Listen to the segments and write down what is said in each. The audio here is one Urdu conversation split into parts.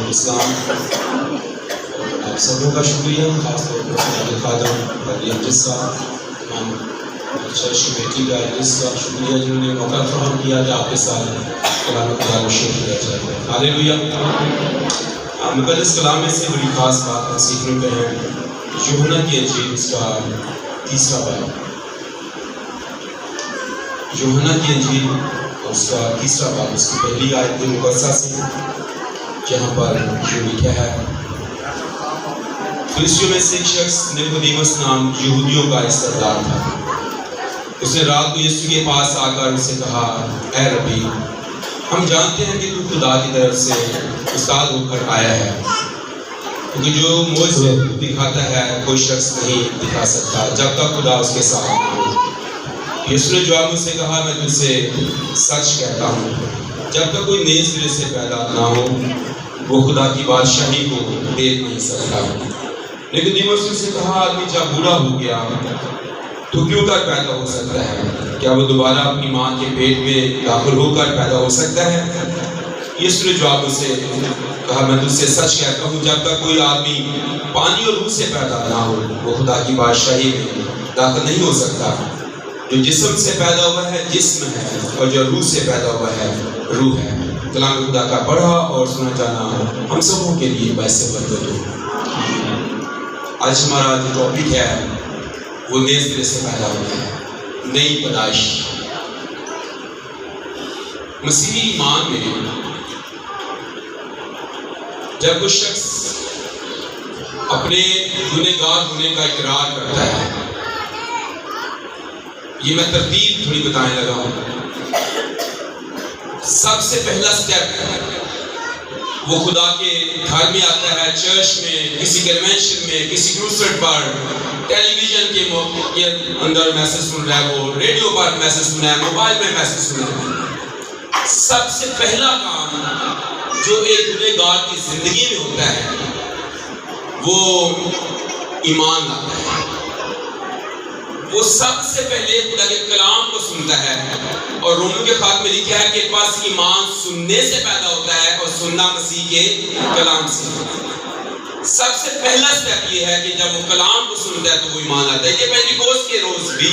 اسلام آپ سبوں کا شکریہ، خاص طور پر جاوید خادم اور عبدالعزیز صاحب، تمام چرچ کمیٹی کا عزیز کا شکریہ جنہوں نے موقع فراہم کیا کہ آپ کے ساتھ کلام خدا کو شیئر کیا جائے۔ ہاللیلویہ۔ مقدس کلام میں سے بڑی خاص بات ہم سیکھنے پہ ہے یوحنا کی انجیل اس کا 3 باب، یوحنا کی انجیل اس کا 3 باب، اس کی پہلی آیت مقدسہ سے، جہاں پر یوں لکھا ہے، فریسیوں میں سے ایک شخص نیقودیمس نام یہودیوں کا سردار تھا۔ اس نے رات کو یسوع کے پاس آ کر اسے کہا، اے ربی، ہم جانتے ہیں کہ تو خدا کی طرف سے استاد ہو کر آیا ہے، کیونکہ جو معجزے دکھاتا ہے کوئی شخص نہیں دکھا سکتا جب تک خدا اس کے ساتھ نہ ہو۔ یسوع نے جواب میں سے کہا، میں تجھ سے سچ کہتا ہوں، جب تک کوئی نئے سرے سے پیدا نہ ہو وہ خدا کی بادشاہی کو دیکھ نہیں سکتا۔ نیقودیمس نے سے کہا، آدمی جب بوڑھا ہو گیا تو کیوں کر پیدا ہو سکتا ہے؟ کیا وہ دوبارہ اپنی ماں کے پیٹ میں داخل ہو کر پیدا ہو سکتا ہے؟ یسوع نے جواب سے کہا، میں تجھ سے سچ کہتا ہوں، جب تک کوئی آدمی پانی اور روح سے پیدا نہ ہو وہ خدا کی بادشاہی میں داخل نہیں ہو سکتا۔ جو جسم سے پیدا ہوا ہے جسم ہے، اور جو روح سے پیدا ہوا ہے روح ہے۔ کلام خدا کا پڑھا اور سنا جانا ہم سبوں کے لیے باعث برکت ہو۔ آج ہمارا جو ٹاپک ہے وہ نئے سرے سے پیدا ہونا ہے، نئی پیدائش۔ مسیحی ایمان میں جب کوئی شخص اپنے گنہگار ہونے کا اقرار کرتا ہے، یہ میں ترتیب تھوڑی بتانے لگا ہوں۔ سب سے پہلا سٹیپ وہ خدا کے گھر میں آتا ہے، چرچ میں، کسی کنونشن میں، کسی کروسٹ پر، ٹیلی ویژن کے اندر میسج سن رہا ہے، وہ ریڈیو پر میسج سن رہا ہے، موبائل میں میسج سن رہا ہے۔ سب سے پہلا کام جو ایک گنہگار کی زندگی میں ہوتا ہے وہ ایمان لاتا ہے۔ وہ سب سے پہلے خدا کے کلام کو سنتا ہے، اور رومیو کے خط میں لکھا ہے کہ بس ایمان سننے سے پیدا ہوتا ہے اور سننا مسیح کے کلام سے۔ سب سے پہلا سٹیپ یہ ہے کہ جب وہ کلام کو سنتا ہے تو وہ ایمان لاتا ہے۔ یہ پینتیکوست کے روز بھی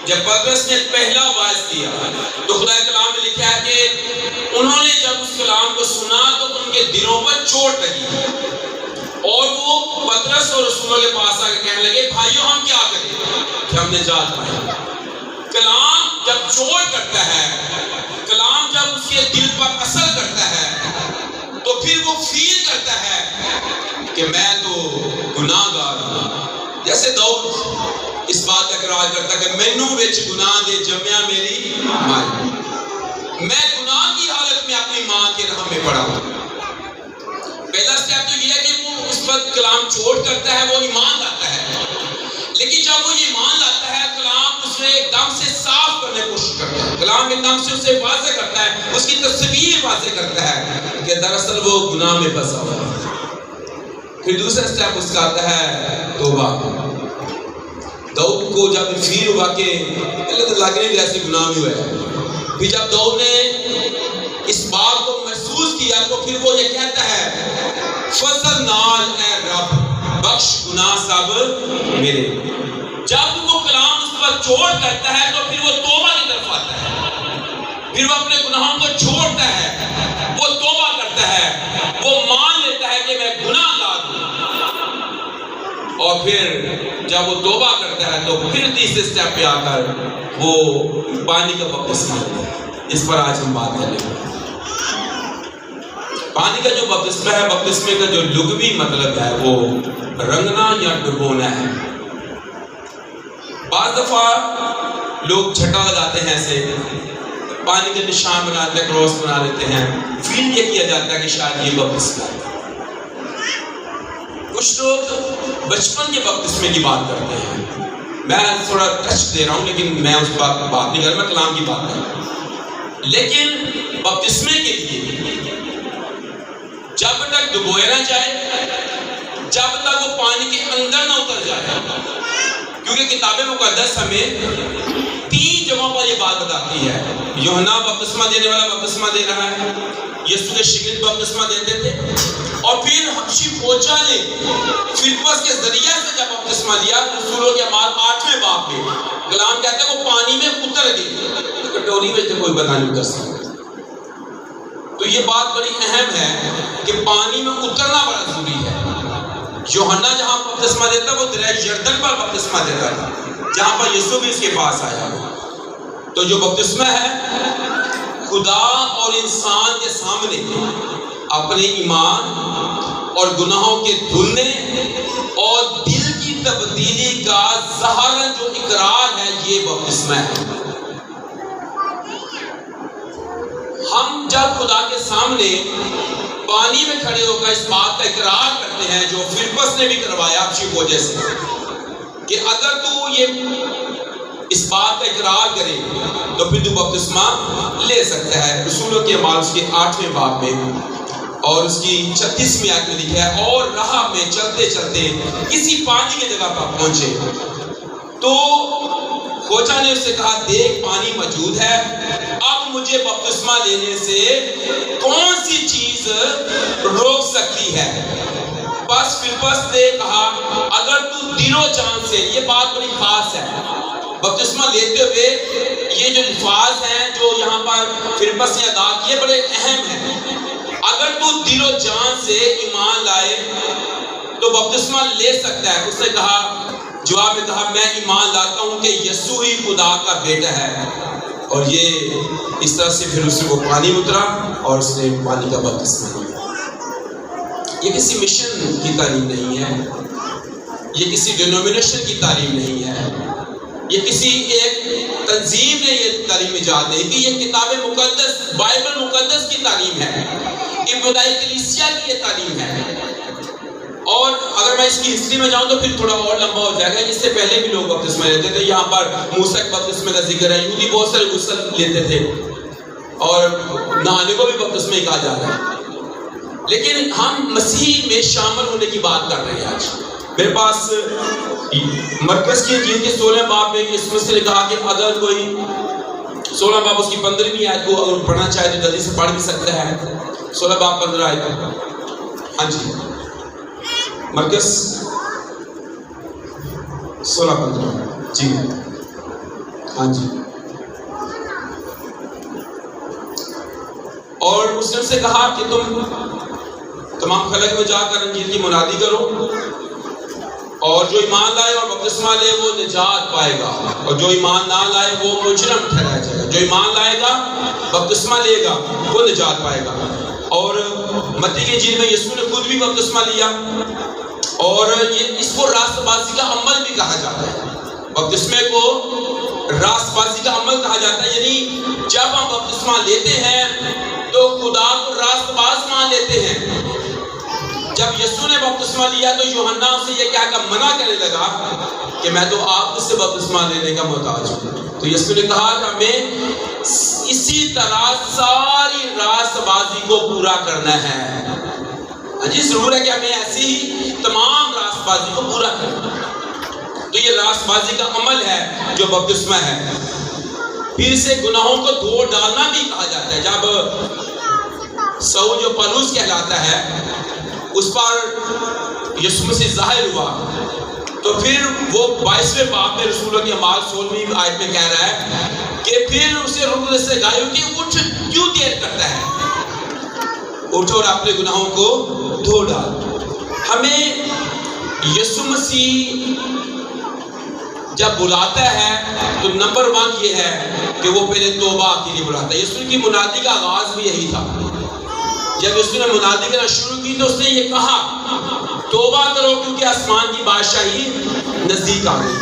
جب پترس نے پہلا واعظ کیا تو خدا کے کلام میں لکھا ہے کہ انہوں نے جب اس کلام کو سنا تو ان کے دلوں پر چوٹ لگی، اور وہ پترس اور رسولوں کے پاس آ کے کہنے لگے، بھائیو ہم کیا کریں کہ ہم نجات پائیں؟ کلام جب چوٹ کرتا ہے، کلام جب اس کے دل پر اثر کرتا ہے تو پھر وہ فیل کرتا ہے کہ میں تو گناہ گار ہوں۔ جیسے داؤد اس بات کا اقرار کرتا کہ مینوں وچ گناہ دے جمیا میری ماں، میں گناہ کی حالت میں اپنی ماں کے رحم میں پڑا ہوں۔ پہلا سٹیپ تو یہ ہے کہ وہ اس پر کلام چوٹ کرتا ہے، وہ ایمان لاتا ہے۔ لیکن جب وہ ایمان لاتا ہے، کلام اسے ایک دم سے صاف کرنے کی کوشش کرتا ہے، کلام ایک دم سے اسے واضح کرتا ہے، اس کی تصویر واضح کرتا ہے کہ دراصل وہ گناہ میں پھنسا ہوا ہے۔ پھر دوسرا سٹیپ اس کا آتا ہے توبہ۔ داؤد کو جب فیل ہوا کہ اللہ تعالیٰ نے ایسے گناہ میں ہوا ہے، پھر جب داؤد نے اس بات کو محسوس کیا تو پھر وہ یہ کہتا ہے، فضل نال اے رب بخش گناہ سب میرے۔ جب وہ کلام اس پر چوٹ کرتا ہے تو پھر وہ توبہ کی طرف آتا ہے، پھر وہ اپنے گناہوں کو چھوڑتا ہے، وہ توبہ کرتا ہے، وہ مان لیتا ہے کہ میں گناہ گار ہوں۔ اور پھر جب وہ توبہ کرتا ہے تو پھر تیسرے سٹیپ پہ آ کر وہ پانی کا بپتسمہ لیتا ہے، جس پر آج ہم بات کریں گے۔ پانی کا جو بپتسمہ ہے، بپتسمے کا جو لغوی مطلب ہے وہ رنگنا یا ڈبونا ہے۔ بعض دفعہ لوگ چھٹا لگاتے ہیں، ایسے پانی کے نشان بناتے ہیں، کراس بنا لیتے ہیں، فیل یہ کیا جاتا ہے کہ شاید یہ بپتسمہ ہے۔ کچھ لوگ بچپن کے بپتسمے کی بات کرتے ہیں، میں تھوڑا ٹچ دے رہا ہوں لیکن میں اس بات نہیں کر رہا، میں کلام کی بات کر رہا ہوں۔ لیکن بپتسمے کے لیے جب تک ڈبویا نہ جائے، جب تک وہ پانی کے اندر نہ اتر جائے، کیونکہ کتاب مقدس ہمیں 3 جگہوں پر یہ بات بتاتی ہے۔ یوحنا بپتسمہ دینے والا بپتسمہ دے رہا ہے، یسوع کے شاگرد بپتسمہ دیتے تھے، اور پھر حبشی فوجا نے فلپس کے ذریعے سے جب بپتسمہ لیا، رسولوں کے اعمال 8ویں باب میں کلام کہتا ہے وہ پانی میں اتر گئے، کٹوری میں کوئی بنا نہیں اتر سکتا۔ تو یہ بات بڑی اہم ہے کہ پانی میں اترنا بڑا ضروری ہے۔ یوحنا جہاں بپتسمہ دیتا وہ دریائے یردن پر بپتسمہ دیتا تھا، جہاں پر یسوع بھی اس کے پاس آیا۔ تو جو بپتسمہ ہے خدا اور انسان کے سامنے اپنے ایمان اور گناہوں کے دھلنے اور دل کی تبدیلی کا ظاہر جو اقرار ہے، یہ بپتسمہ ہے۔ ہم جب خدا کے سامنے پانی میں کھڑے ہو کر اس بات کا اقرار کرتے ہیں جو فلپس نے بھی کروایا حبشی فوجے سے، کہ اگر تو یہ اس بات کا اقرار کرے تو پھر تو بپتسمہ لے سکتا ہے۔ رسولوں کے اعمال اس کے 8ویں باب میں اور اس کی 36ویں آیت میں لکھا ہے، اور راہ میں چلتے چلتے کسی پانی کی جگہ پر پہنچے تو کھوجا نے اس سے کہا دیکھ پانی موجود ہے، اب مجھے بپتسمہ لینے سے کون سی چیز روک سکتی ہے؟ بس فلپس نے کہا اگر تو دل و جان سے، یہ بات بڑی خاص ہے، بپتسمہ لیتے ہوئے یہ جو الفاظ ہیں جو یہاں پر فلپس نے ادا کیے بڑے اہم ہیں۔ اگر تو دل و جان سے ایمان لائے تو بپتسمہ لے سکتا ہے۔ اس نے کہا، جواب میں کہا میں ایمان لاتا ہوں کہ یسوع ہی خدا کا بیٹا ہے، اور یہ اس طرح سے پھر اس کو پانی اترا اور اس نے پانی کا بپتسمہ لیا۔ یہ کسی مشن کی تعلیم نہیں ہے، یہ کسی ڈینومینیشن کی تعلیم نہیں ہے، یہ کسی ایک تنظیم نے یہ تعلیم ایجاد نہیں کی، یہ کتاب مقدس بائبل مقدس کی تعلیم ہے، ابتدائی کلیسیا کی یہ تعلیم ہے۔ اور اگر میں اس کی ہسٹری میں جاؤں تو پھر تھوڑا اور لمبا ہو جائے گا، جس سے پہلے بھی لوگ بپتسمہ لیتے تھے۔ یہاں پر موسیٰ کے بپتسمے کا ذکر ہے، یہودی بہت سارے غسل لیتے تھے اور نہانے کو بھی بپتسمہ ہی کہا جاتا ہے، لیکن ہم مسیح میں شامل ہونے کی بات کر رہے ہیں۔ آج میرے پاس مرکز کی انجیل کے 16 باب میں اس میں سے کہا کہ اگر کوئی 16 باب اس کی 15ویں آیت کو اگر پڑھنا چاہے تو جلدی سے پڑھ بھی سکتا ہے۔ 16 باب 15 آیت، ہاں جی مرکز 16-15 جی ہاں جی۔ اور اس نے سے کہا کہ تم تمام خلق میں جا کر انجیل کی منادی کرو، اور جو ایمان لائے اور بپتسمہ لے وہ نجات پائے گا، اور جو ایمان نہ لائے وہ مجرم ٹھہرایا جائے گا۔ جو ایمان لائے گا بپتسمہ لے گا وہ نجات پائے گا۔ اور متی کی انجیل میں یسوع نے خود بھی بپتسمہ لیا، اور یہ اس کو راست بازی کا عمل بھی کہا جاتا ہے۔ بپتسمے کو راست بازی کا عمل کہا جاتا ہے، یعنی جب ہم بپتسمہ لیتے ہیں تو خدا کو راست باز مان لیتے ہیں۔ جب یسوع نے بپتسمہ لیا تو یوحنا اسے یہ کہہ کر منع کرنے لگا کہ میں تو آپ سے بپتسمہ لینے کا محتاج ہوں۔ تو یسوع نے کہا کہ ہمیں اسی طرح ساری راست بازی کو پورا کرنا ہے۔ جی ضرور ہے کہ ہمیں ایسی ہی تمام راست بازی کو پورا کرنا ہے۔ تو یہ راست بازی کا عمل ہے جو بپتسمہ ہے۔ پھر سے گناہوں کو دھو ڈالنا بھی کہا جاتا ہے۔ جب سو جو پلوس کہلاتا ہے اس پر یسوع مسیح ظاہر ہوا تو پھر وہ 22ویں باب میں رسولوں کے اعمال 16ویں آیت میں کہہ رہا ہے کہ پھر اسے روکنے سے کہا کہ اٹھ کیوں دیر کرتا ہے، اٹھ اور اپنے گناہوں کو دھو ڈال۔ ہمیں یسوع مسیح جب بلاتا ہے تو نمبر 1 یہ ہے کہ وہ پہلے توبہ کے لیے بلاتا ہے۔ یسوع کی منادی کا آغاز بھی یہی تھا۔ جب یسوع نے منادی کرنا شروع کی تو اس نے یہ کہا توبہ کرو کیونکہ آسمان کی بادشاہی نزدیک آ گئی۔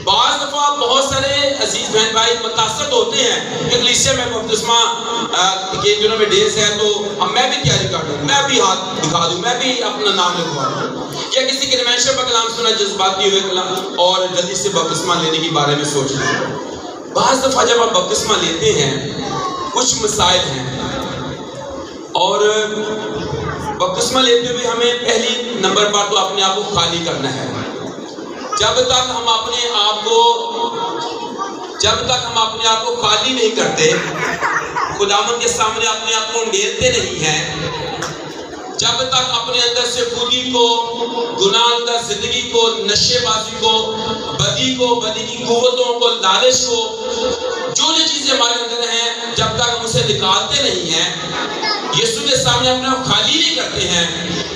بعض دفعہ بہت سارے عزیز بہن بھائی متاثر ہوتے ہیں کہ کلیسیا میں بپتسمہ کے دنوں میں ڈیز ہے تو میں بھی تیاری کر دوں، میں بھی ہاتھ دکھا دوں، میں بھی اپنا نام لکھوا دوں، یا کسی کنونشن پر کلام سنا جذباتی ہوئے کلام اور جلدی سے بپتسمہ لینے کے بارے میں سوچ لیں۔ بعض دفعہ جب آپ بپتسمہ لیتے ہیں کچھ مسائل ہیں، اور بپتسمہ لیتے ہوئے ہمیں پہلی نمبر پر تو اپنے آپ کو خالی کرنا ہے۔ جب تک ہم اپنے آپ کو خالی نہیں کرتے خداوند کے سامنے اپنے آپ کو ڈیرتے نہیں ہیں، جب تک اپنے اندر سے خودی کو، گناہ اندر زندگی کو، نشے بازی کو، بدی کی قوتوں کو، لالچ کو، جو چیزیں ہمارے اندر ہیں، جب تک ہم اسے نکالتے نہیں ہیں، یسوع کے سامنے اپنے آپ خالی نہیں کرتے ہیں،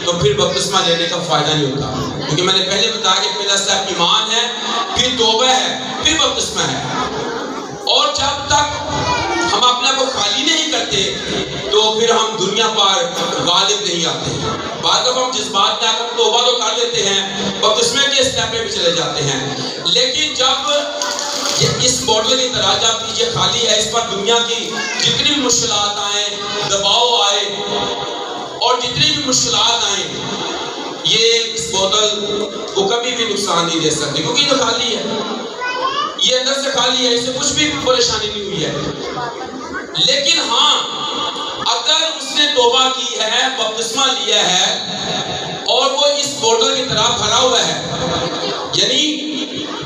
تو پھر بپتسمہ لینے کا فائدہ نہیں ہوتا. کیونکہ میں نے پہلے بتایا کہ پہلا سٹیپ ایمان ہے، پھر توبہ ہے، پھر بپتسمہ ہے. اور جب تک ہم اپنے آپ کو خالی نہیں کرتے تو پھر ہم دنیا پر غالب نہیں آتے. بعد اب ہم جس بات میں آ کر توبہ تو کر لیتے ہیں، بپتسمے کے اسٹیپ پہ بھی چلے جاتے ہیں، لیکن جب اس بوٹل کی طرح جب یہ خالی ہے، اس پر دنیا کی جتنی بھی مشکلات آئیں، دباؤ آئے اور جتنی بھی مشکلات آئیں، یہ اس بوتل کو کبھی بھی نقصان نہیں دے سکتی، کیونکہ یہ خالی ہے، یہ اندر سے خالی ہے، اسے کچھ بھی پریشانی نہیں ہوئی ہے. لیکن ہاں، اگر اس نے توبہ کی ہے، بپتسمہ لیا ہے اور وہ اس بوتل کی طرح بھرا ہوا ہے، یعنی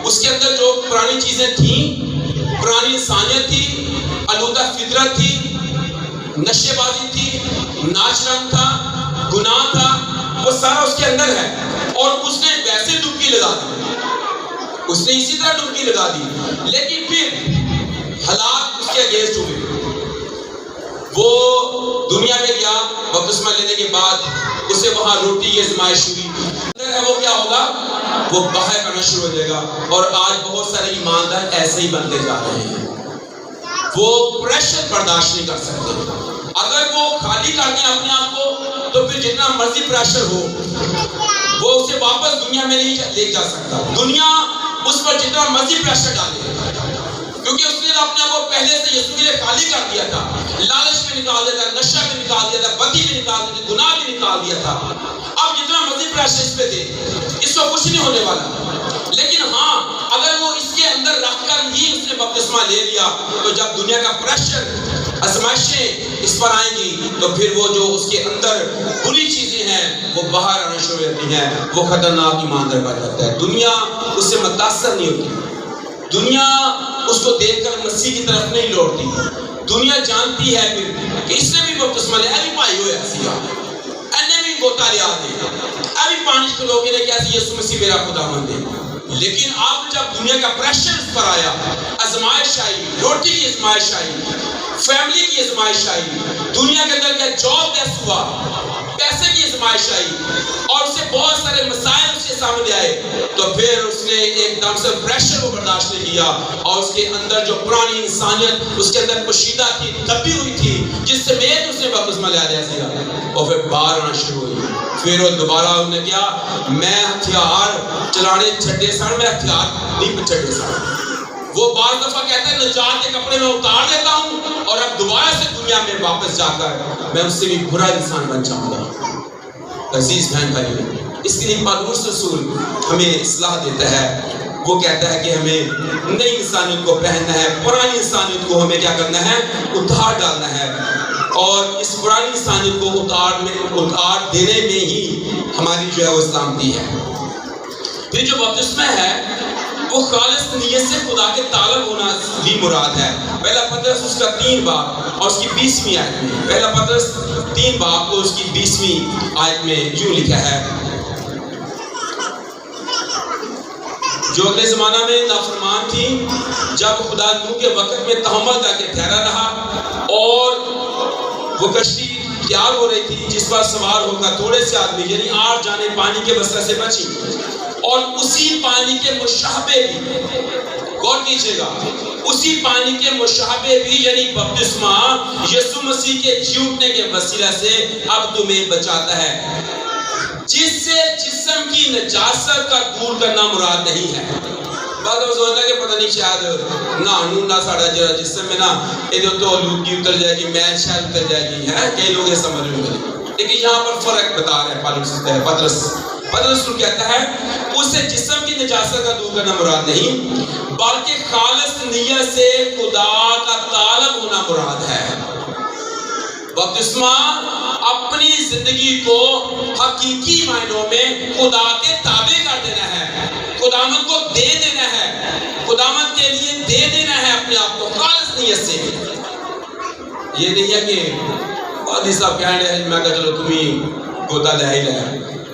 اس کے اندر جو پرانی چیزیں تھیں، پرانی انسانیت تھی، آلودہ فطرت تھی، نشے بازی تھی، ناچ رنگ تھا، گناہ تھا، وہ سارا اس کے اندر ہے، اور اس نے ویسے ڈبکی لگا دی، اس نے اسی طرح ڈبکی لگا دی. لیکن پھر حالات اس کے اگینسٹ ہوئے، وہ دنیا میں گیا، بپتسمہ لینے کے بعد اسے وہاں روٹی کی آزمائش ہوئی، اندر ہے وہ کیا ہوگا، وہ باہر کرنا شروع ہو جائے گا. اور آج بہت سارے ایماندار ایسے ہی بنتے جا رہے ہیں، وہ پریشر برداشت نہیں کر سکتے. اگر وہ خالی کر دیں اپنے آپ کو تو پھر جتنا مرضی پریشر ہو وہ اسے واپس دنیا میں نہیں لے جا سکتا. دنیا اس پر جتنا مرضی پریشر ڈالے، کیونکہ اس نے اپنے آپ کو پہلے سے یسوع کے لیے خالی کر دیا تھا، لالچ میں نکال دیا تھا، نشہ میں نکال دیا تھا، بدی میں نکال دیا تھا، گناہ میں نکال دیا تھا. اب جتنا مرضی پریشر اس پہ دے، اس کو کچھ نہیں ہونے والا. لیکن ہاں، اگر وہ اس کے اندر رکھ کر ہی اس نے بپتسمہ لے لیا، تو جب دنیا کا پریشر، آزمائشیں اس پر آئیں گی، تو پھر وہ جو اس کے اندر بری چیزیں ہیں وہ باہر آنا شروع ہوتی ہیں، وہ خطرناک ایماندار بن جاتا ہے. دنیا اس سے متاثر نہیں ہوتی، دنیا اس کو دیکھ کر مسیح کی طرف نہیں لوٹتی. دنیا جانتی ہے پھر کہ اس نے بھی بپتسمہ لیا، ابھی پائی ہوئے ایسی انہیں بھی گوتا لیا دے، ابھی پانی کے لوگوں نے کیا یسوع مسیح میرا خداوند ہے. لیکن اب جب دنیا کا پریشر اس پر آیا، آزمائش آئی، روٹی کی آزمائش آئی، فیملی کی آزمائش آئی، دنیا کے اندر کیا جاب لیس ہوا، پیسے کی آزمائش آئی، اور اسے بہت سارے مسائل اس کے سامنے آئے، تو پھر اس نے ایک دم سے پریشر کو برداشت نہیں کیا، اور اس کے اندر جو پرانی انسانیت اس کے اندر پوشیدہ تھی، دبی ہوئی تھی، جس سے میں اس نے بپتسمہ لیا جیسا، اور پھر باہر آنا شروع ہوئی. پھر وہ دوبارہ انہوں نے کیا، میں ہتھیار چلانے چھٹے سن، میں ہتھیار نہیں چھٹے سن. وہ بعض دفعہ کہتا ہے نجات کے کپڑے میں اتار دیتا ہوں، اور اب دوبارہ سے دنیا میں واپس جا کر میں اس سے بھی برا انسان بن جاؤں گا. عزیز بہن بھائی، اس کے لیے پالوس رسول ہمیں اصلاح دیتا ہے. وہ کہتا ہے کہ ہمیں نئی انسانیت کو پہننا ہے، پرانی انسانیت کو ہمیں کیا کرنا ہے، اتار ڈالنا ہے. اور اس پرانی انسانیت کو اتار دینے میں ہی ہماری جو ہے وہ سلامتی ہے. پھر جو بپتسمہ ہے وہ خالص نیت سے خدا کے طالب ہونا بھی مراد ہے. پہلا پطرس اس کا 3 باب اور اس کی 20ویں آیت میں، پہلا پطرس 3 باب اور اس کی 20ویں آیت میں یوں لکھا ہے، جو اگلے زمانہ میں نافرمان تھی، جب خدا نوح کے وقت میں تحمل کر کے ٹھہرا رہا، اور وہ کشتی تیار ہو رہی تھی جس پر سوار ہو کر تھوڑے سے آدمی یعنی 8 جانیں پانی کے وسط سے بچی، اور اسی پانی کے مشابہ بھی، غور کیجئے گا، اسی پانی کے مشابہ بھی یعنی بپتسمہ یسوع مسیح کے جی اٹھنے کے وسیلہ سے اب تمہیں بچاتا ہے، جس سے جسم کی نجاست کا دور کرنا مراد نہیں ہے. بعد وہ سوچتا کہ پتہ نہیں شاید نہانو نہ ساڑا جرا جسم میں نہ ادھر تو آلودگی اتر جائے گی، میل شاید اتر جائے گی، ہے کئی لوگ یہ سمجھ میں گئے. لیکن یہاں پر فرق بتا رہے ہیں پطرس رسول کہتا ہے اس سے جسم کی نجاست کا دور کرنا مراد نہیں، بلکہ خالص نیت سے خدا کا طالب ہونا مراد ہے. بپتسمہ اپنی زندگی کو حقیقی معنوں میں خدا کے تابع کر دینا ہے، خداوند کو دے دینا ہے، خداوند کے لیے دے دینا ہے اپنے آپ کو خالص نیت سے. یہ نہیں ہے کہ قاضی صاحب کہہ رہے ہیں میں کہا چلو تم ہی گوتا لے ہی لیا.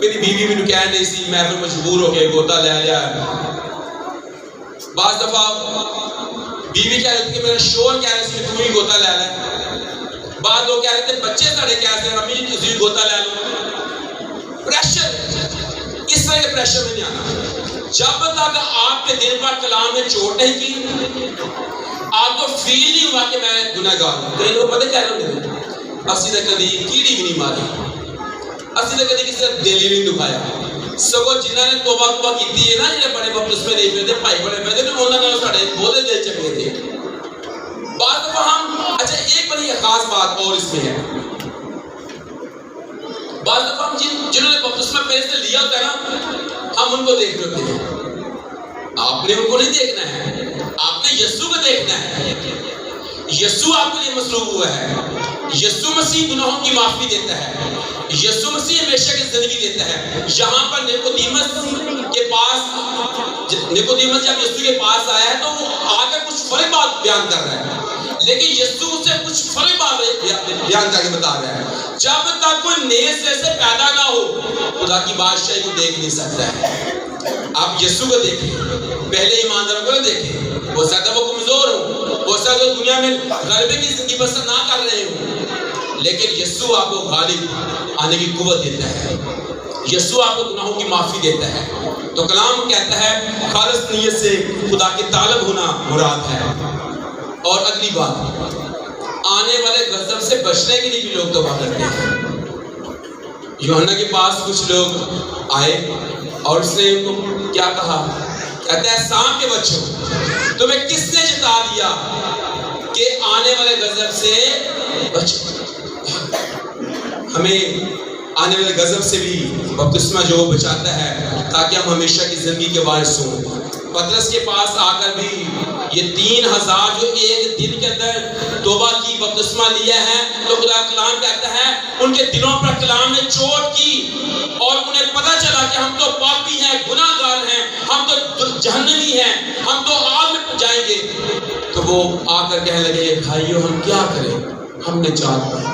میری بیوی بھی کہہ رہی سی میں پھر مجبور ہو کے گوتا لے لیا. بعض دفعہ بیوی کہہ رہی تھی کہ میرا شوہر کہہ رہے تھے تم ہی گوتا لے لے. بعض لوگ کہہ رہے تھے بچے ساڑھے کہہ رہے تھے امی جی تسی گوتا لے لو. پریشر اس طرح کے پریشر میں نہیں آنا. جب تک آپ کے دل پر کلام نے چوٹ نہیں کی آپ کو فیل نہیں ہوا کہ میں گناہ گار ہوں. کئی لوگ پتہ کیا کرتے ہیں اسی نے کدی کیڑی بھی نہیں ماری, اسی نے کدی کسی کا دل ہی نہیں دکھایا. سگو جنہوں نے توبہ کی ہے نا جنہیں بڑے بپتسمے دے پھرتے بھائی بڑے پہلے تو انہوں نے ساڑھے بہت دل چکے تھے. بعد دفعہ ہم اچھا ایک بڑی خاص بات اور اس میں ہے, بعض دفعہ ہم جنہوں نے بپتسمہ پہلے سے لیا ہوتا ہے نا ہم ان کو دیکھ رہے ہوتے ہیں. آپ نے ان کو نہیں دیکھنا ہے, آپ نے یسوع کو دیکھنا ہے. یسوع آپ کے لیے مصلوب ہوا ہے. یسوع مسیح گناہوں کی معافی دیتا ہے. یسوع مسیح ہمیشہ کی زندگی دیتا ہے. یہاں پر نیکودیمس کے پاس نیکودیمس جب یسوع کے پاس آیا ہے تو وہ آ کر کچھ فرق بات بیان کر رہا ہے, لیکن یسوع سے کچھ فرق بات بیان کر کے بتا رہا ہے. جب تک کوئی نئے سرے سے پیدا نہ ہو خدا کی بادشاہی کو دیکھ نہیں سکتا ہے. آپ یسوع کو دیکھیں, پہلے ایمانداروں کو دیکھیں. ہو سکتا ہے وہ کمزور ہوں, ہو سکتا ہے دنیا میں غلبے کی زندگی بسر نہ کر رہے ہوں, لیکن یسوع آپ کو غالب آنے کی قوت دیتا ہے. یسوع آپ کو گناہوں کی معافی دیتا ہے. تو کلام کہتا ہے خالص نیت سے خدا کے طالب ہونا مراد ہے. اور اگلی بات, آنے والے غضب سے بچنے کے لیے بھی لوگ توبہ کرتے ہیں. یوحنا کے پاس کچھ لوگ آئے اور اس نے ان کو کیا کہا, کہتا ہے سانپ کے بچوں تمہیں کس نے جتا دیا کہ آنے والے غضب سے بچو. ہمیں آنے والے غضب سے بھی بپتسمہ جو بچاتا ہے تاکہ ہم ہمیشہ کی زندگی کے وارث ہوں. پطرس کے پاس آ کر بھی یہ 3000 جو ایک دن کے اندر توبہ کی بپتسمہ لیا ہے تو خدا کلام کہتا ہے ان کے دلوں پر کلام نے چوٹ کی اور انہیں پتہ چلا کہ ہم تو پاپی ہیں, گناہ گار ہیں, ہم تو جہنمی ہیں, ہم تو آگ میں جائیں گے. تو وہ آ کر کہنے لگے بھائیو ہم کیا کریں, ہم نے جات پائی,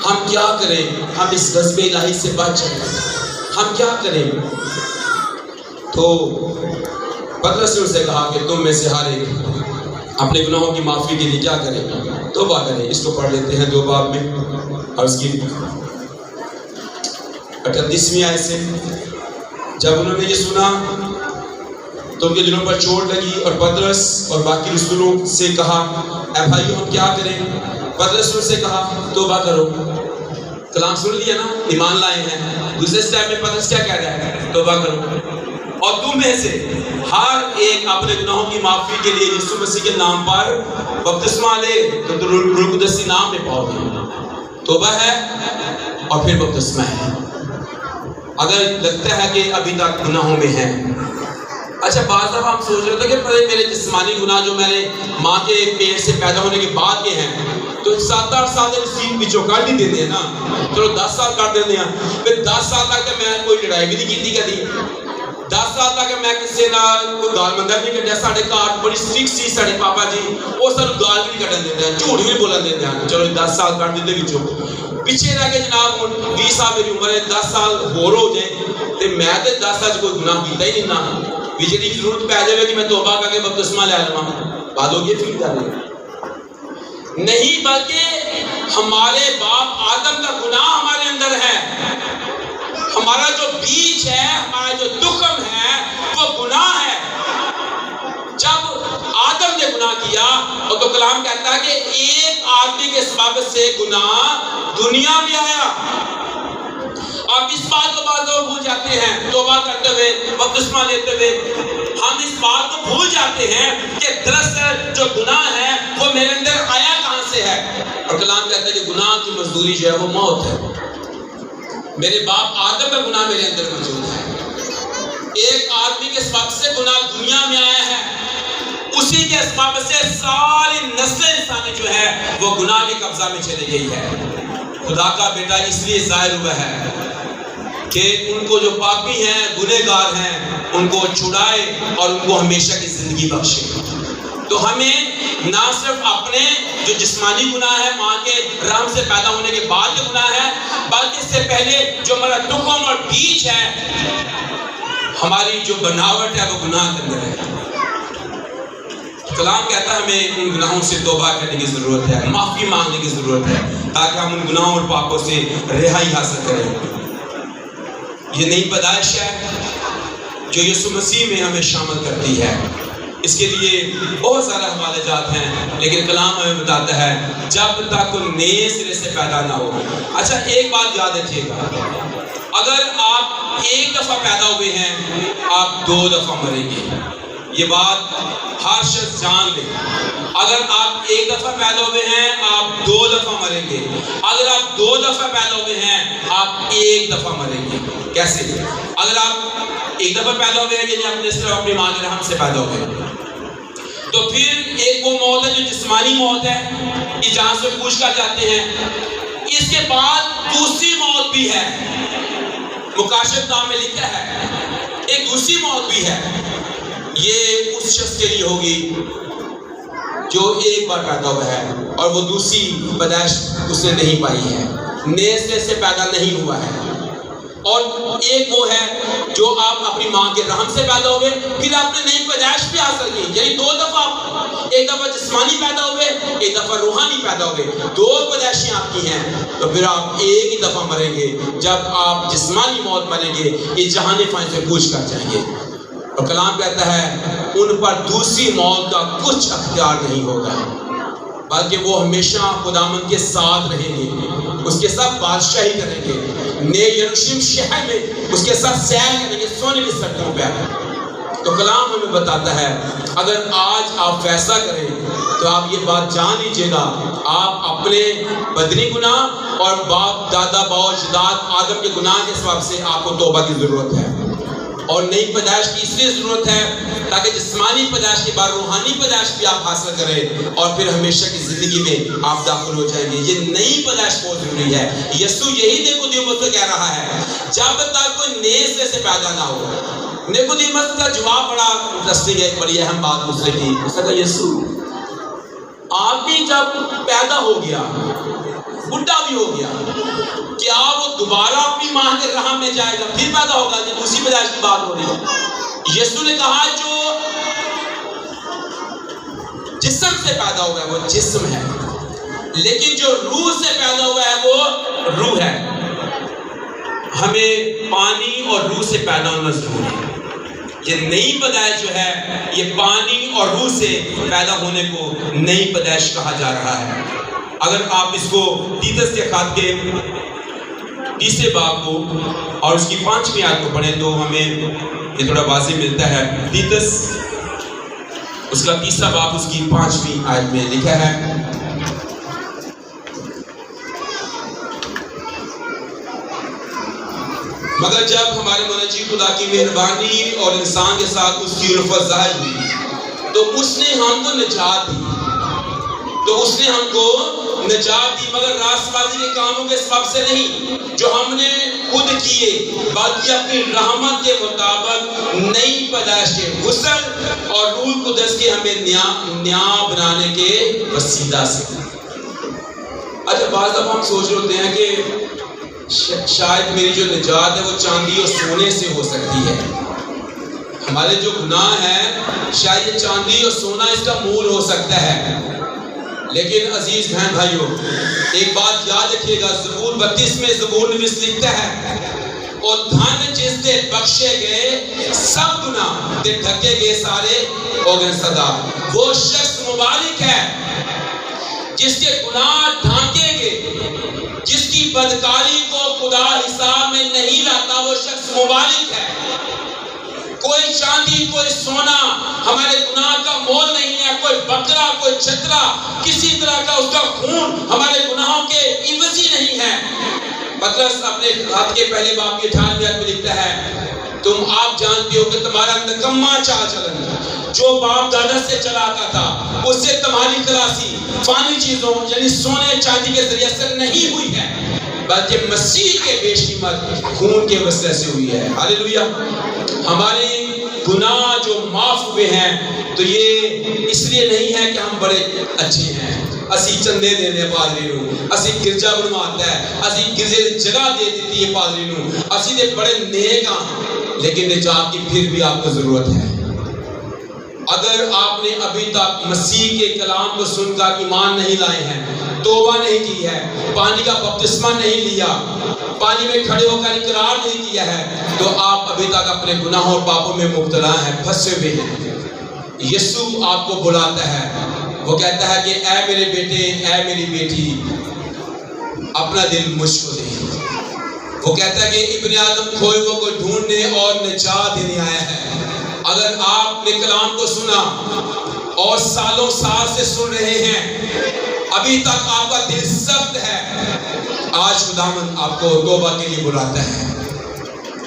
ہم کیا کریں, ہم اس غضب الہی سے بچ جائیں, ہم کیا کریں. تو پطرس نے اسے کہا کہ تم میں سے ہر ایک اپنے گناہوں کی معافی کے لیے کیا کرے, توبہ کرے. اس کو پڑھ لیتے ہیں 2 باب میں اور اس کی 38ویں آیت سے. جب انہوں نے یہ سنا تو ان کے دلوں پر چوٹ لگی اور پطرس اور باقی رسولوں سے کہا اے بھائیو ہم کیا کریں. پطرس نے سے کہا توبہ کرو. کلام سن لیا نا, ایمان لائے ہیں. دوسرے سٹیپ میں پطرس کیا کہہ رہا ہے, توبہ کرو اور تم میں سے ہر ایک اپنے گناہوں کی معافی کے لیے یسوع مسیح کے نام پر بپتسمہ لے تو روح القدس کے نام میں پاؤ گے. توبہ ہے اور پھر بپتسمہ ہے. اگر لگتا ہے کہ ابھی تک گناہوں میں ہیں, اچھا بعض دفعہ ہم سوچ رہے تھے کہ پتہ میرے جسمانی گناہ جو میں نے ماں کے پیٹ سے پیدا ہونے کے بعد کے ہیں تو 7-8 سال تک بچوں کر بھی دیتے ہیں نا, چلو 10 سال کر دیتے ہیں. پھر 10 سال تک میں کوئی لڑائی بھی نہیں کی کبھی. 10 سال تک میں کسی نہ کوئی گال مندر نہیں کٹیا. ساڑھے کار بڑی سٹرک سی ساڑھے پاپا جی, وہ سر گال بھی نہیں کٹن دیتے ہیں, جھوٹ بھی نہیں بولن دیتے ہیں. چلو 10 سال کر دیتے بچوں پیچھے رہ کے جناب 20 سال میری عمر ہے, 10 سال ہور ہو جائے تو میں تو 10 سال کوئی گناہ کیتا ہی نہیں نا. بجلی کی ضرورت پہ جائے کہ میں توبہ کر کے بپتسمہ لے لوں, بعد ہو گئی فیل کر رہے نہیں, بلکہ ہمارے باپ آدم کا گناہ ہمارے اندر ہے. ہمارا جو بیج ہے, ہمارا جو تخم ہے وہ گناہ ہے. جب آدم نے گناہ کیا اور تو کلام کہتا ہے کہ ایک آدمی کے سبب سے گناہ دنیا میں آیا. اب اس بات کو بعض لوگ بھول جاتے ہیں توبہ کرتے ہوئے بپتسمہ لیتے ہوئے, ہم اس بات کو بھول جاتے ہیں کہ دراصل جو گناہ ہے وہ میرے اندر آیا کہاں سے ہے. اور کلام کہتا ہے کہ گناہ کی مزدوری جو ہے وہ موت ہے. میرے باپ آدم کا گناہ میرے اندر موجود ہے. ایک آدمی کے سبب سے گناہ دنیا میں آیا ہے, اسی کے سبب سے ساری نسل انسانی جو ہے وہ گناہ کے قبضہ میں چلی گئی ہے. خدا کا بیٹا اس لیے ظاہر ہوا ہے کہ ان کو جو پاپی ہیں, گنہگار ہیں, ان کو چھڑائے اور ان کو ہمیشہ کی زندگی بخشے. تو ہمیں نہ صرف اپنے جو جسمانی گناہ ہے ماں کے رحم سے پیدا ہونے کے بعد کے گناہ ہے، بلکہ اس سے پہلے جو ہمارا تخم اور بیج ہے، ہماری جو بناوٹ ہے وہ گناہ کے اندر ہے۔ کلام کہتا ہے ہمیں ان گناہوں سے توبہ کرنے کی ضرورت ہے، معافی مانگنے کی ضرورت ہے، تاکہ ہم ان گناہوں اور پاپوں سے رہائی حاصل کریں۔ یہ نئی پیدائش ہے جو یسوع مسیح میں ہمیں شامل کرتی ہے۔ اس کے لیے بہت سارے حوالے جات ہیں، لیکن کلام ہمیں بتاتا ہے جب تک کوئی نئے سرے سے پیدا نہ ہو۔ اچھا ایک بات یاد رکھیے گا، اگر آپ ایک دفعہ پیدا ہوئے ہیں آپ 2 دفعہ مریں گے۔ یہ بات ہر شخص جان لے، اگر آپ ایک دفعہ پیدا ہوئے ہیں آپ 2 دفعہ مریں گے، اگر آپ 2 دفعہ پیدا ہوئے ہیں آپ 1 دفعہ مریں گے۔ کیسے؟ اگر آپ ایک دفعہ پیدا ہوئے ہیں یعنی اپنے صرف اپنی ماں کے رحم سے پیدا ہوئے، تو پھر ایک وہ موت ہے جو جسمانی موت ہے، کہ جہاں سے کوچ کر جاتے ہیں۔ اس کے بعد دوسری موت بھی ہے، مکاشف نام میں لکھا ہے ایک دوسری موت بھی ہے۔ یہ اس شخص کے لیے ہوگی جو ایک بار پیدا ہوا ہے اور وہ دوسری پیدائش اس نے نہیں پائی ہے، نئے سرے سے پیدا نہیں ہوا ہے۔ اور ایک وہ ہے جو آپ اپنی ماں کے رحم سے پیدا ہوئے، پھر آپ نے نئی پیدائش بھی حاصل کی، یعنی 2 دفعہ، ایک دفعہ جسمانی پیدا ہوئے، ایک دفعہ روحانی پیدا ہوئے، 2 پیدائشیں آپ کی ہیں۔ تو پھر آپ ایک ہی دفعہ مریں گے جب آپ جسمانی موت مریں گے، اس جہان فانی سے کوچ کر جائیں گے۔ اور کلام کہتا ہے ان پر دوسری موت کا کچھ اختیار نہیں ہوگا، بلکہ وہ ہمیشہ خداوند کے ساتھ رہیں گے، اس کے ساتھ بادشاہی کریں گے، نئے یروشلم شہر میں اس کے ساتھ سیر کریں گے سونے کی سڑکوں پہ۔ تو کلام ہمیں بتاتا ہے اگر آج آپ فیصلہ کریں تو آپ یہ بات جان لیجیے گا، آپ اپنے بدنی گناہ اور باپ دادا باؤ اجداد آدم کے گناہ کے سبب سے آپ کو توبہ کی ضرورت ہے، اور نئی پیدائش کی اس لیے ضرورت ہے تاکہ جسمانی پیدائش کے بعد روحانی پیدائش بھی آپ حاصل کریں اور پھر ہمیشہ کی زندگی میں آپ داخل ہو جائیں گے۔ یہ نئی پیدائش بہت ضروری ہے۔ یسوع یہی نیقودیموس کو کہہ رہا ہے جب تک کوئی نئے سرے سے پیدا نہ ہو۔ نیقودیموس کا جواب بڑا انٹرسٹنگ ہے، ایک بڑی اہم بات اس نے کی۔ اس نے کہا یسوع آدمی جب پیدا ہو گیا، بڈھا بھی ہو گیا، کیا وہ دوبارہ اپنی ماں کے رحم میں جائے گا پھر پیدا ہوگا؟ یہ دوسری پیدائش کی بات ہو رہی ہے۔ یسوع نے کہا جو جسم سے پیدا ہوا ہے وہ جسم ہے، لیکن جو روح سے پیدا ہوا ہے وہ روح ہے۔ ہمیں پانی اور روح سے پیدا ہونا ضروری ہے۔ یہ نئی پیدائش جو ہے یہ پانی اور روح سے پیدا ہونے کو نئی پیدائش کہا جا رہا ہے۔ اگر آپ اس کو تیتس کے خط کے 30 باب کو اور اس کی 5ویں آیت کو پڑھیں تو ہمیں یہ تھوڑا واضح ملتا ہے۔ تیتس اس کا 30 باب اس کی 5ویں آیت میں لکھا ہے، مگر جب ہمارے منجی خدا کی مہربانی اور انسان کے ساتھ اس کی الفت ظاہر ہوئی تو اس نے ہم کو نجات دی، مگر راست بازی کے کاموں کے سبب سے نہیں جو ہم نے خود کیے، بلکہ اپنی رحمت کے مطابق نئی پیدائش کے غسل اور روح القدس کے ہمیں نیا بنانے کے وسیلہ سے۔ اچھا بعض دفعہ ہم سوچ رہے ہوتے ہیں کہ شاید میری جو نجات ہے وہ چاندی اور سونے سے ہو سکتی ہے، ہمارے جو گناہ ہیں شاید یہ چاندی اور سونا اس کا مول ہو سکتا ہے۔ لیکن عزیز بہن بھائیوں ایک بات یاد رکھیے گا، زبور 32 میں زبور نویس لکھتا ہے اور دھن جس سے بخشے گئے سب گناہ تے ڈھکے گئے سارے ہو گئے سدا۔ وہ شخص مبارک ہے جس کے گناہ ڈھانکے گئے، جس کی بدکاری کو خدا حساب میں نہیں لاتا، وہ شخص مبارک ہے۔ کوئی چاندی کوئی سونا ہمارے گناہ کا مول نہیں ہے، کوئی بکرا کوئی چھترا کسی طرح کا اس کا خون ہمارے گناہوں کے عوضی نہیں ہے۔ پترس اپنے خط کے پہلے باب کی 18ویں آیت میں لکھتا ہے تم آپ جانتے ہو کہ تمہارا نکما چال چلن جو باپ دادا سے چلا آتا تھا اس سے تمہاری خلاصی فانی چیزوں یعنی سونے چاندی کے ذریعے سے نہیں ہوئی ہے، بلکہ مسیح کے بے قیمت خون کے وسیلے سے ہوئی ہے۔ ہاللیلویہ۔ ہمارے گناہ جو معاف ہوئے ہیں تو یہ اس لیے نہیں ہے کہ ہم بڑے اچھے ہیں، اسی چندے دینے پادری نو، اسی گرجا بنواتا ہے، اسی گرجے جگہ دے دیتی ہے پادری نو، اسی دے بڑے نیک ہاں، لیکن نجات کی پھر بھی آپ کو ضرورت ہے۔ اگر آپ نے ابھی تک مسیح کے کلام کو سن کر ایمان نہیں لائے ہیں، توبہ نہیں کی ہے، پانی کا بپتسمہ نہیں لیا، پانی میں کھڑے ہو کر اقرار نہیں کیا ہے، تو آپ ابھی تک اپنے گناہوں اور پاپوں میں مبتلا ہیں، پھنسے ہوئے ہیں۔ یسوع آپ کو بلاتا ہے، وہ کہتا ہے کہ اے میرے بیٹے، اے میری بیٹی، اپنا دل مجھ کو دے۔ وہ کہتا ہے کہ ابن آدم کھوئے ہوئے کو ڈھونڈنے اور نجات دینے آیا ہے۔ اگر آپ نے کلام کو سنا اور سالوں سال سے سن رہے ہیں، ابھی تک آپ کا دل سخت ہے، آج خداوند آپ کو توبہ کے لیے بلاتا ہے،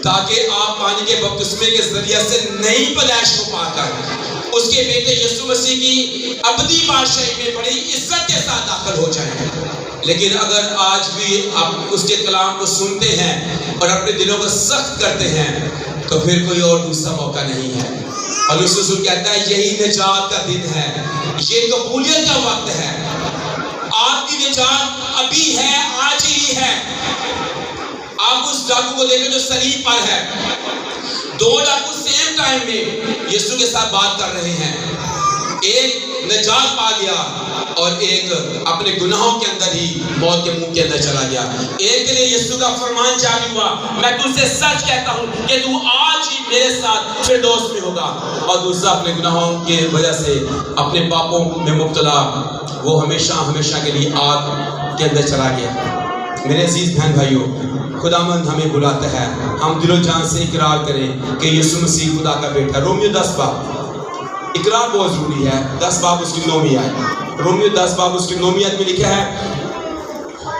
تاکہ آپ پانی کے بپتسمے کے ذریعے سے نئی پیدائش کو پا کر اس کے بیٹے یسوع مسیح کی ابدی بادشاہی میں بڑی عزت کے ساتھ داخل ہو جائیں۔ لیکن اگر آج بھی آپ اس کے کلام کو سنتے ہیں اور اپنے دلوں کو سخت کرتے ہیں، تو پھر کوئی اور دوسرا موقع نہیں ہے۔ اور یسوع کہتا ہے یہی نجات کا دن ہے، یہ قبولیت کا وقت ہے، آپ کی نجات ابھی ہے، آج ہی ہے۔ آپ اس ڈاکو کو دیکھیں جو صلیب پر ہے، دو ڈاکو سیم ٹائم میں یسوع کے ساتھ بات کر رہے ہیں، ایک نجات پا گیا اور ایک اپنے گناہوں کے اندر ہی موت کے منہ کے اندر چلا گیا۔ ایک کے لیے یسوع کا فرمان جاری ہوا، میں تجھ سے سچ کہتا ہوں کہ تو آج ہی میرے ساتھ فردوس میں ہوگا، اور دوسرا اپنے گناہوں کی وجہ سے اپنے پاپوں میں مبتلا، وہ ہمیشہ ہمیشہ کے لیے آگ کے اندر چلا گیا۔ میرے عزیز بہن بھائیوں، خداوند ہمیں بلاتا ہے ہم دل و جان سے اقرار کریں کہ یسوع مسیح خدا کا بیٹا۔ رومیو 10 باب، اقرار بہت ضروری ہے، 10 باب اس کی 9ویں آیت، رومیو 10 باب اس کی 9ویں آیت میں لکھا ہے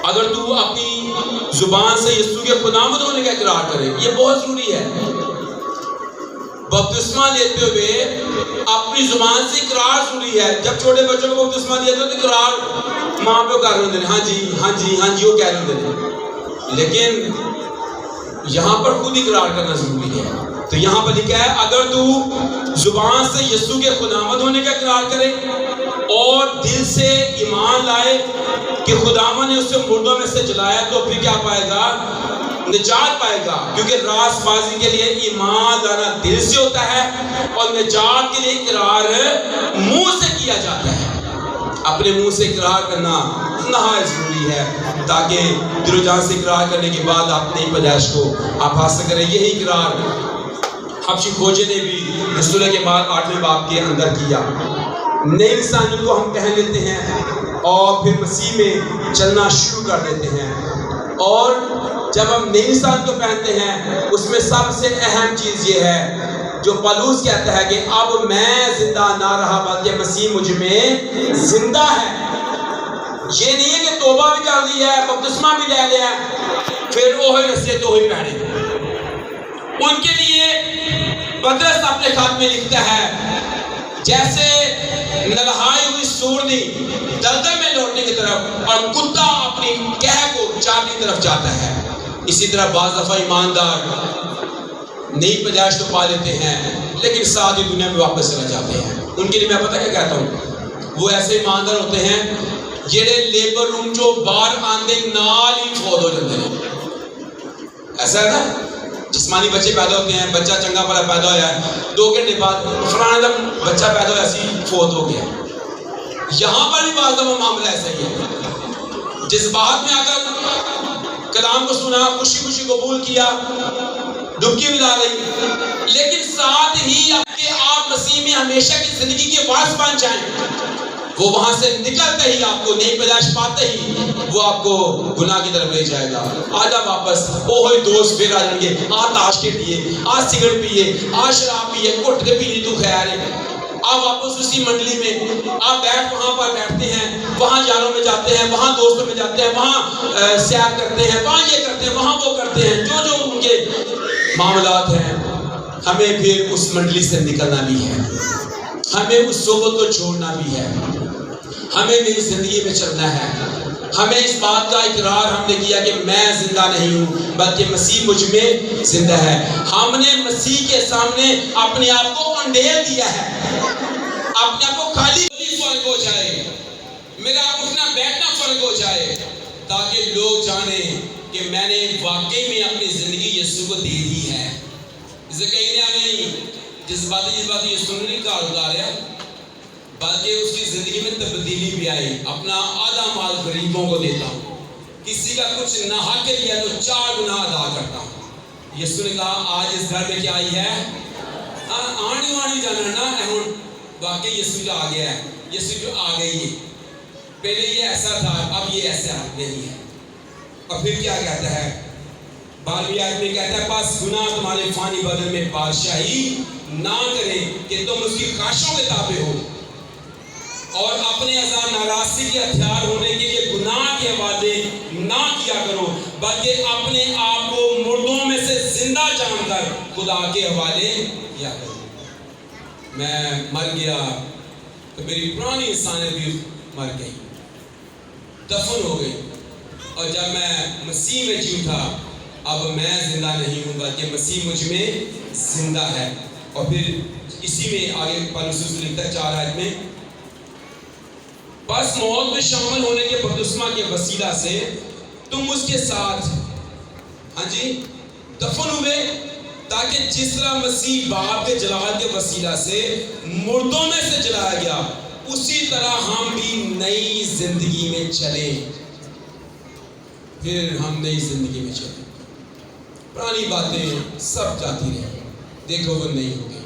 اگر تو اپنی زبان سے یسوع کے خداوند ہونے کا اقرار کرے، یہ بہت ضروری ہے۔ بپتسمہ لیتے ہوئے اپنی زبان سے اقرار ضروری ہے۔ جب چھوٹے بچوں کو بپتسمہ دیا تو اقرار ماں پہ کر رہے ہیں، ہاں جی ہاں جی ہاں جی وہ کہہ رہے ہیں، لیکن یہاں پر خود اقرار کرنا ضروری ہے۔ تو یہاں پر لکھا ہے اگر تو زبان سے یسوع کے خداوند ہونے کا اقرار کرے اور دل سے ایمان لائے کہ خداوند نے اسے مردوں میں سے جلایا، تو پھر کیا پائے گا؟ نجات پائے گا، کیونکہ راست بازی کے لیے ایمان لانا دل سے ہوتا ہے اور نجات کے لیے اقرار منہ سے کیا جاتا ہے۔ اپنے منہ سے اقرار کرنا نہایت ضروری ہے، تاکہ دل و جان سے اقرار کرنے کے بعد آپ نئی پیدائش کو آپ حاصل کریں۔ یہی اقرار حبشی کھوجے نے بھی رسولہ کے بعد 8ویں باب کے اندر کیا۔ نئے انسان کو ہم پہن لیتے ہیں اور پھر مسیح میں چلنا شروع کر دیتے ہیں، اور جب ہم نئے انسان کو پہنتے ہیں اس میں سب سے اہم چیز یہ ہے جو پالوس کہتا ہے کہ اب میں زندہ نہ رہا بلکہ مسیح مجھ میں زندہ ہے۔ یہ نہیں ہے کہ توبہ بھی کر لی ہے، بپتسمہ بھی لے لیا ہے، پھر وہی نصیحت وہی پہنے۔ ان کے لیے پطرس اپنے خط میں لکھتا ہے جیسے نلہائی ہوئی سورنی دلدل میں لوٹنے کی طرف اور کتا اپنی کہہ کو چارنے کی طرف جاتا ہے، اسی طرح بعض دفعہ ایماندار نئی پیدائش تو پا لیتے ہیں لیکن ساتھ ہی دنیا میں واپس چلے جاتے ہیں۔ ان کے لیے میں پتہ کیا کہتا ہوں، وہ ایسے ایماندار ہوتے ہیں جڑے لیبر روم جو باہر آندے نال ہی فوت ہو جاتے ہیں۔ ایسا ہے نا، جسمانی بچے پیدا ہوتے ہیں، بچہ چنگا بھلا پیدا ہوا ہے، 2 گھنٹے بعد فلانا دم بچہ پیدا ہوا ایسی فوت ہو گیا۔ یہاں پر بھی بعض دفعہ معاملہ ایسا ہی ہے، جس بات میں اگر کلام کو سنا، خوشی خوشی قبول کیا، ڈبکی بھی ڈال رہی، لیکن ساتھ ہی کہ آپ مسیح میں ہمیشہ کی زندگی کے وارث بن جائیں، وہ وہاں سے نکلتے ہی آپ کو نئی پیدائش پاتے ہی وہ آپ کو گناہ کی طرف لے جائے گا۔ آجا واپس، وہی دوست پھر آ جائیں گے، تاش کے پیے، سگریٹ پیے، شراب پیے، کٹ کے پی لی تو خیر ہے۔ آپ واپس اسی منڈلی میں آپ وہاں پر بیٹھتے ہیں، وہاں یاروں میں جاتے ہیں، وہاں دوستوں میں جاتے ہیں، وہاں سیر کرتے ہیں، وہاں یہ کرتے ہیں، وہاں وہ کرتے ہیں، جو جو ان کے معاملات ہیں۔ ہمیں پھر اس منڈلی سے نکلنا بھی ہے، ہمیں اس صحبت کو چھوڑنا بھی ہے، ہمیں میری زندگی میں چلنا ہے۔ ہمیں اس بات کا اقرار ہم نے کیا کہ میں زندہ نہیں ہوں بلکہ مسیح مجھ میں زندہ ہے۔ ہم نے مسیح کے سامنے اپنے آپ کو انڈیل دیا ہے، اپنے آپ کو خالی ہو جائے، میرا اٹھنا پہچانے کہ میں نے واقعی میں اپنی زندگی یسوع کو دے دی ہے. اسے کہیں نہ نہیں جس بات یسوع نے نہیں کہا اتاریا، بلکہ اس کی زندگی میں تبدیلی بھی آئی. اپنا آدھا مال غریبوں کو دیتا ہوں، کسی کا کچھ نہ حق لیا تو 4 گنا ادا کرتا ہوں. یسوع نے کہا آج اس گھر میں کیا آئی ہے؟ آنی جانا نا. واقعی یسوع جو آ گیا ہے، یسوع جو آ گئی ہے. پہلے یہ ایسا تھا، اب یہ ایسا نہیں ہے. اور پھر کیا کہتا ہے 12ویں آیت میں کہتا ہے بس گناہ تمہارے فانی بدن میں بادشاہی نہ کریں کہ تم اس کی خواہشوں کے تابع ہو، اور اپنے اعضاء ناراضی کے ہتھیار ہونے کے لیے گناہ کے حوالے نہ کیا کرو، بلکہ اپنے آپ کو مردوں میں سے زندہ جان کر خدا کے حوالے کیا کرو. میں مر گیا تو میری پرانی انسانیت بھی مر گئی، دفن ہو گئی. اور جب میں مسیح میں جی اٹھا، اب میں زندہ نہیں ہوں بلکہ مسیح مجھ میں زندہ ہے. اور پھر اسی میں آگے پالوس لکھتا ہے 4 آیت میں، بس موت میں شامل ہونے کے بپتسمہ کے وسیلہ سے تم اس کے ساتھ دفن ہوئے، تاکہ جس طرح مسیح باپ کے جلال کے وسیلہ سے مردوں میں سے جلایا گیا، اسی طرح ہم بھی نئی زندگی میں چلیں. پھر ہم نئی زندگی میں چلیں. پرانی باتیں سب جاتی رہیں، دیکھو وہ نہیں ہوگی.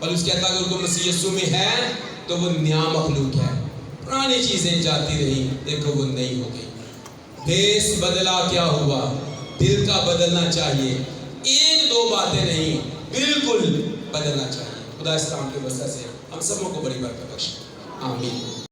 پالوس کہتا ہے اگر کوئی مسیح یسوع میں ہے تو وہ نیا مخلوق ہے. پرانی چیزیں جاتی رہیں، دیکھو وہ نہیں ہوگی. بھیس بدلا کیا ہوا، دل کا بدلنا چاہیے. 1-2 باتیں نہیں، بالکل بدلنا چاہیے. خدا اس کام کے وسیلہ سے ہم سبوں کو بڑی برکت بخشے. آمین.